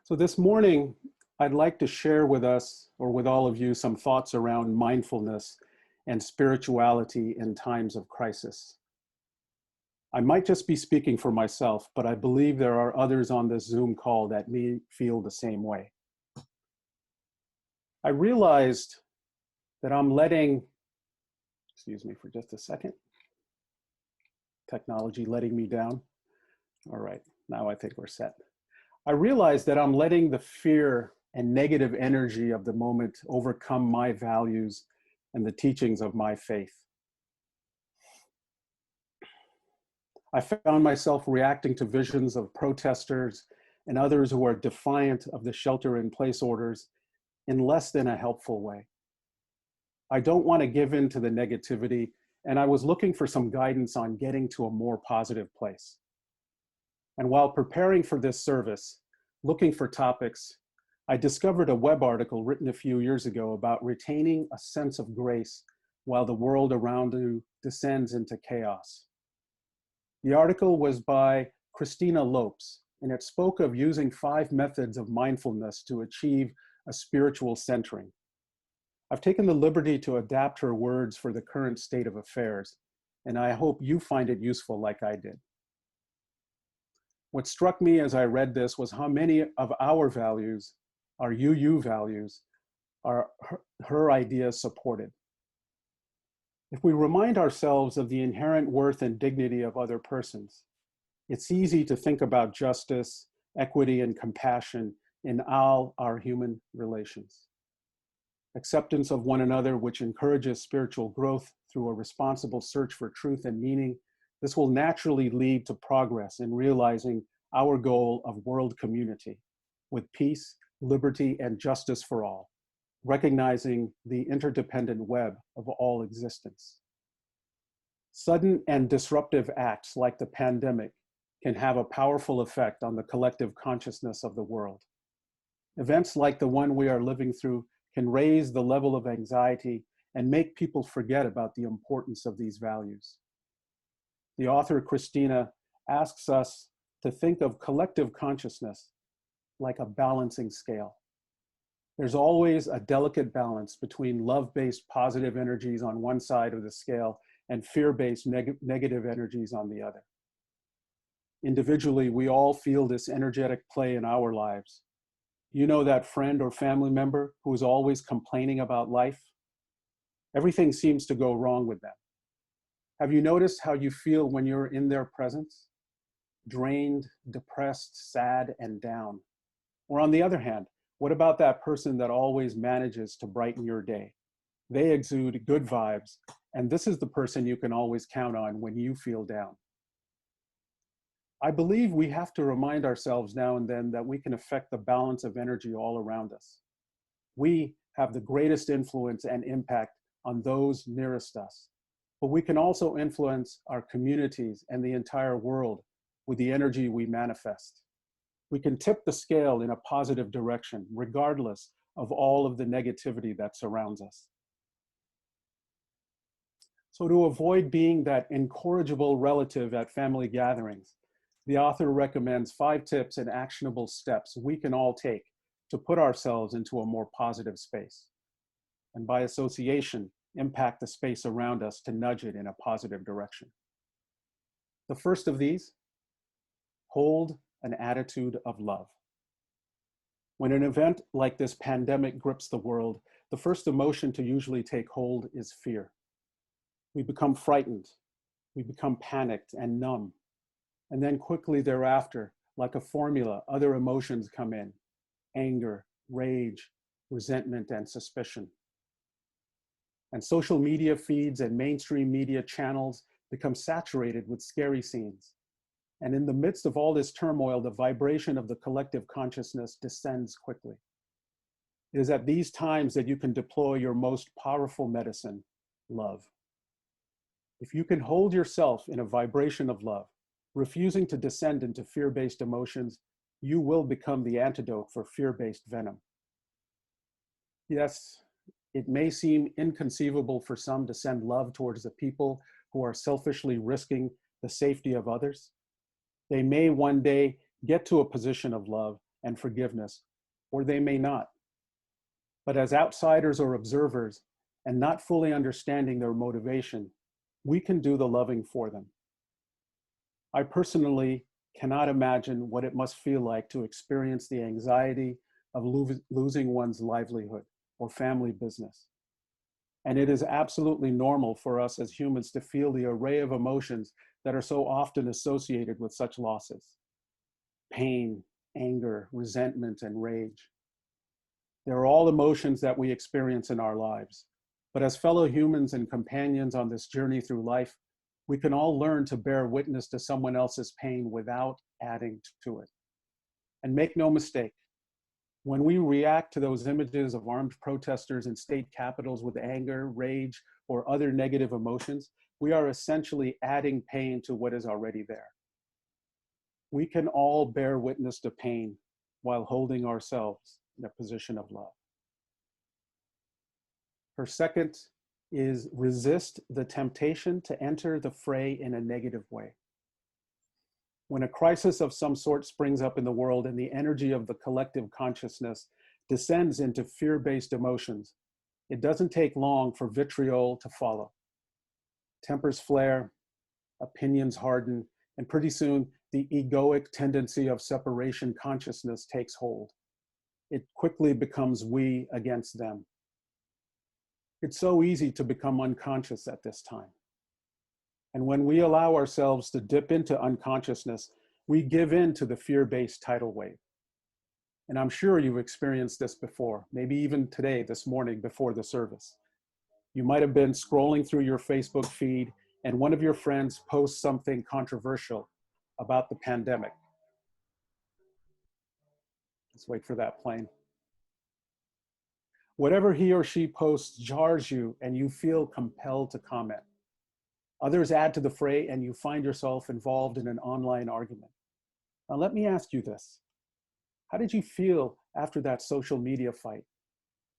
So this morning, I'd like to share with us, or with all of you, some thoughts around mindfulness and spirituality in times of crisis. I might just be speaking for myself, but I believe there are others on this Zoom call that may feel the same way. I realized that I'm letting, excuse me for just a second, technology letting me down. All right, now I think we're set. I realized that I'm letting the fear and negative energy of the moment overcome my values and the teachings of my faith. I found myself reacting to visions of protesters and others who are defiant of the shelter-in-place orders in less than a helpful way. I don't want to give in to the negativity, and I was looking for some guidance on getting to a more positive place. And while preparing for this service, looking for topics, I discovered a web article written a few years ago about retaining a sense of grace while the world around you descends into chaos. The article was by Christina Lopes, and it spoke of using 5 methods of mindfulness to achieve a spiritual centering. I've taken the liberty to adapt her words for the current state of affairs, and I hope you find it useful like I did. What struck me as I read this was how many of our values, our UU values, are her ideas supported. If we remind ourselves of the inherent worth and dignity of other persons, it's easy to think about justice, equity, and compassion in all our human relations. Acceptance of one another, which encourages spiritual growth through a responsible search for truth and meaning, this will naturally lead to progress in realizing our goal of world community with peace, liberty, and justice for all, recognizing the interdependent web of all existence. Sudden and disruptive acts like the pandemic can have a powerful effect on the collective consciousness of the world. Events like the one we are living through can raise the level of anxiety and make people forget about the importance of these values. The author, Christina, asks us to think of collective consciousness like a balancing scale. There's always a delicate balance between love-based positive energies on one side of the scale and fear-based negative energies on the other. Individually, we all feel this energetic play in our lives. You know that friend or family member who is always complaining about life? Everything seems to go wrong with them. Have you noticed how you feel when you're in their presence? Drained, depressed, sad, and down. Or on the other hand, what about that person that always manages to brighten your day? They exude good vibes, and this is the person you can always count on when you feel down. I believe we have to remind ourselves now and then that we can affect the balance of energy all around us. We have the greatest influence and impact on those nearest us, but we can also influence our communities and the entire world with the energy we manifest. We can tip the scale in a positive direction, regardless of all of the negativity that surrounds us. So to avoid being that incorrigible relative at family gatherings, the author recommends 5 tips and actionable steps we can all take to put ourselves into a more positive space, and by association, impact the space around us to nudge it in a positive direction. The first of these, hold an attitude of love. When an event like this pandemic grips the world, the first emotion to usually take hold is fear. We become frightened, we become panicked and numb, and then quickly thereafter, like a formula, other emotions come in: anger, rage, resentment, and suspicion. And social media feeds and mainstream media channels become saturated with scary scenes. And in the midst of all this turmoil, the vibration of the collective consciousness descends quickly. It is at these times that you can deploy your most powerful medicine, love. If you can hold yourself in a vibration of love, refusing to descend into fear-based emotions, you will become the antidote for fear-based venom. Yes, it may seem inconceivable for some to send love towards the people who are selfishly risking the safety of others. They may one day get to a position of love and forgiveness, or they may not. But as outsiders or observers, and not fully understanding their motivation, we can do the loving for them. I personally cannot imagine what it must feel like to experience the anxiety of losing one's livelihood or family business. And it is absolutely normal for us as humans to feel the array of emotions that are so often associated with such losses: pain, anger, resentment, and rage. They're all emotions that we experience in our lives. But as fellow humans and companions on this journey through life, we can all learn to bear witness to someone else's pain without adding to it. And make no mistake, when we react to those images of armed protesters in state capitals with anger, rage, or other negative emotions, we are essentially adding pain to what is already there. We can all bear witness to pain while holding ourselves in a position of love. Her second is resist the temptation to enter the fray in a negative way. When a crisis of some sort springs up in the world and the energy of the collective consciousness descends into fear-based emotions, it doesn't take long for vitriol to follow. Tempers flare, opinions harden, and pretty soon the egoic tendency of separation consciousness takes hold. It quickly becomes we against them. It's so easy to become unconscious at this time. And when we allow ourselves to dip into unconsciousness, we give in to the fear-based tidal wave. And I'm sure you've experienced this before, maybe even today, this morning before the service. You might have been scrolling through your Facebook feed and one of your friends posts something controversial about the pandemic. Let's wait for that plane. Whatever he or she posts jars you and you feel compelled to comment. Others add to the fray and you find yourself involved in an online argument. Now let me ask you this. How did you feel after that social media fight?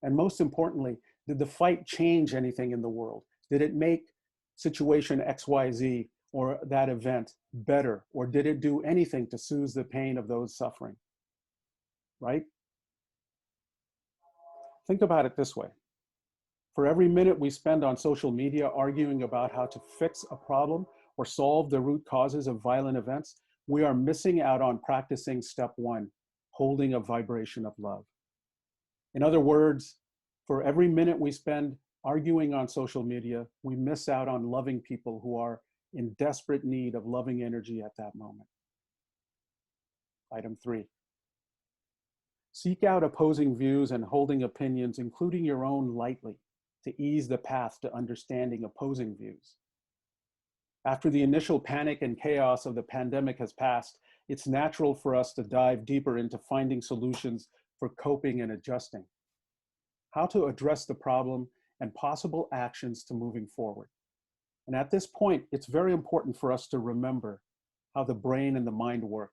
And most importantly, did the fight change anything in the world? Did it make situation XYZ or that event better? Or did it do anything to soothe the pain of those suffering? Right? Think about it this way. For every minute we spend on social media arguing about how to fix a problem or solve the root causes of violent events, we are missing out on practicing step one, holding a vibration of love. In other words, for every minute we spend arguing on social media, we miss out on loving people who are in desperate need of loving energy at that moment. Item 3. Seek out opposing views and holding opinions, including your own, lightly, to ease the path to understanding opposing views. After the initial panic and chaos of the pandemic has passed, it's natural for us to dive deeper into finding solutions for coping and adjusting. How to address the problem and possible actions to moving forward. And at this point, it's very important for us to remember how the brain and the mind work.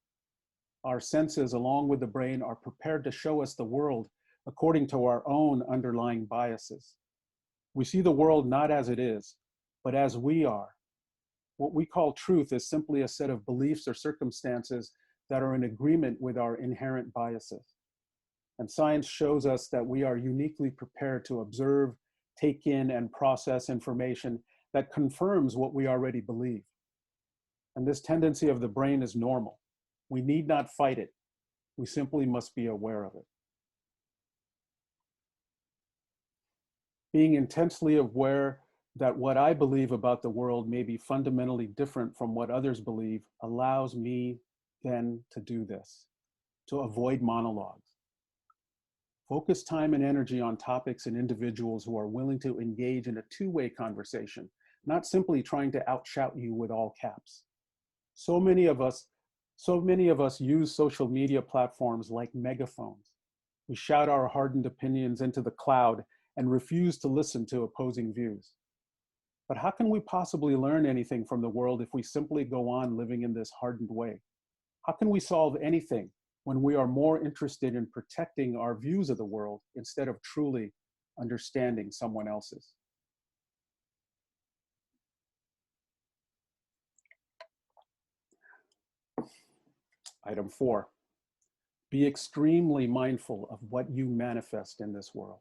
Our senses, along with the brain, are prepared to show us the world according to our own underlying biases. We see the world not as it is, but as we are. What we call truth is simply a set of beliefs or circumstances that are in agreement with our inherent biases. And science shows us that we are uniquely prepared to observe, take in, and process information that confirms what we already believe. And this tendency of the brain is normal. We need not fight it. We simply must be aware of it. Being intensely aware that what I believe about the world may be fundamentally different from what others believe allows me then to do this, to avoid monologues. Focus time and energy on topics and individuals who are willing to engage in a two-way conversation, not simply trying to outshout you with all caps. So many of us use social media platforms like megaphones. We shout our hardened opinions into the cloud and refuse to listen to opposing views. But how can we possibly learn anything from the world if we simply go on living in this hardened way? How can we solve anything when we are more interested in protecting our views of the world instead of truly understanding someone else's? Item 4, Be extremely mindful of what you manifest in this world.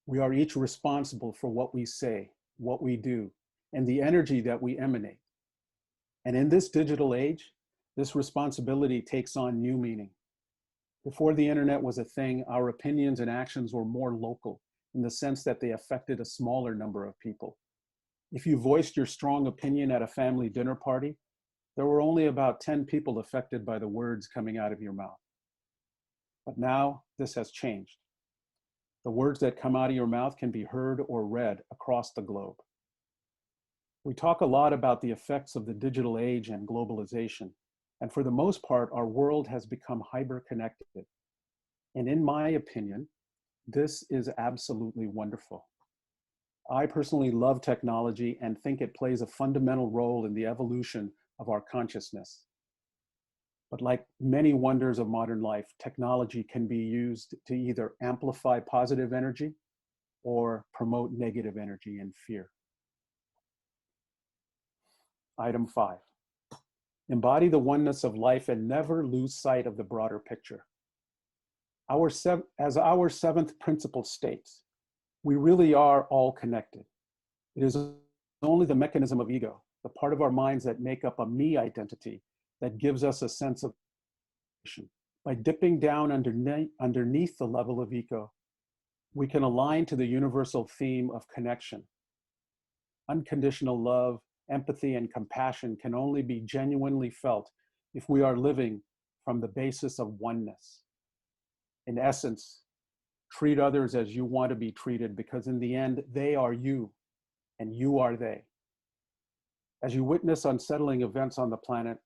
We are each responsible for what we say, what we do, and the energy that we emanate. And in this digital age, this responsibility takes on new meaning. Before the internet was a thing, our opinions and actions were more local in the sense that they affected a smaller number of people. If you voiced your strong opinion at a family dinner party, there were only about 10 people affected by the words coming out of your mouth. But now this has changed. The words that come out of your mouth can be heard or read across the globe. We talk a lot about the effects of the digital age and globalization, and for the most part, our world has become hyper-connected. And in my opinion, this is absolutely wonderful. I personally love technology and think it plays a fundamental role in the evolution of our consciousness. But like many wonders of modern life, technology can be used to either amplify positive energy or promote negative energy and fear. Item 5, embody the oneness of life and never lose sight of the broader picture. As our seventh principle states, we really are all connected. It is only the mechanism of ego, the part of our minds that make up a me identity, that gives us a sense of by dipping down underneath the level of ego, we can align to the universal theme of connection. Unconditional love, empathy, and compassion can only be genuinely felt if we are living from the basis of oneness. In essence, treat others as you want to be treated, because in the end, they are you and you are they. As you witness unsettling events on the planet,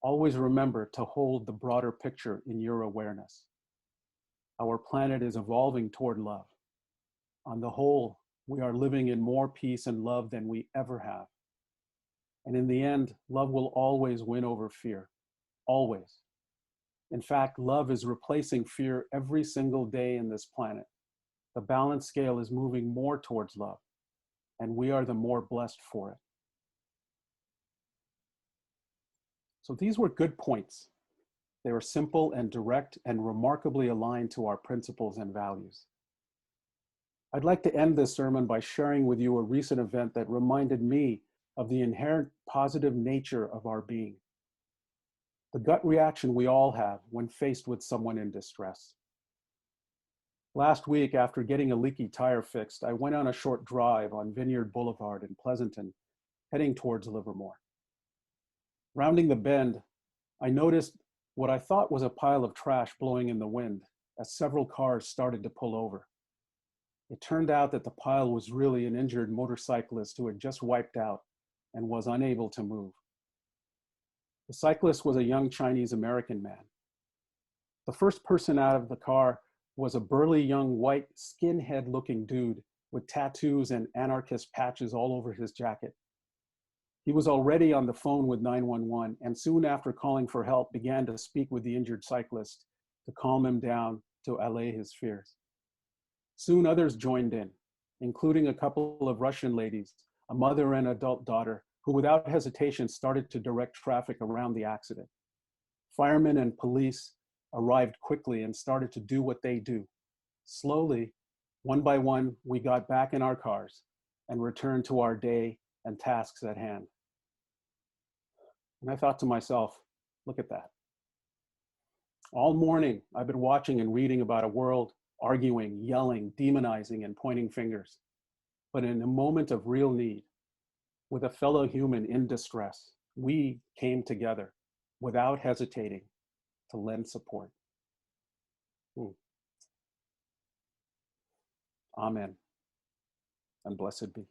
always remember to hold the broader picture in your awareness. Our planet is evolving toward love. On the whole, we are living in more peace and love than we ever have. And in the end, love will always win over fear, always. In fact, love is replacing fear every single day in this planet. The balance scale is moving more towards love, and we are the more blessed for it. So these were good points. They were simple and direct and remarkably aligned to our principles and values. I'd like to end this sermon by sharing with you a recent event that reminded me of the inherent positive nature of our being. The gut reaction we all have when faced with someone in distress. Last week, after getting a leaky tire fixed, I went on a short drive on Vineyard Boulevard in Pleasanton, heading towards Livermore. Rounding the bend, I noticed what I thought was a pile of trash blowing in the wind as several cars started to pull over. It turned out that the pile was really an injured motorcyclist who had just wiped out and was unable to move. The cyclist was a young Chinese American man. The first person out of the car was a burly young white skinhead looking dude with tattoos and anarchist patches all over his jacket. He was already on the phone with 911 and soon after calling for help began to speak with the injured cyclist to calm him down, to allay his fears. Soon others joined in, including a couple of Russian ladies, a mother and adult daughter, who without hesitation started to direct traffic around the accident. Firemen and police arrived quickly and started to do what they do. Slowly, one by one, we got back in our cars and returned to our day and tasks at hand. And I thought to myself, look at that. All morning, I've been watching and reading about a world arguing, yelling, demonizing, and pointing fingers. But in a moment of real need, with a fellow human in distress, we came together without hesitating to lend support. Amen, and blessed be.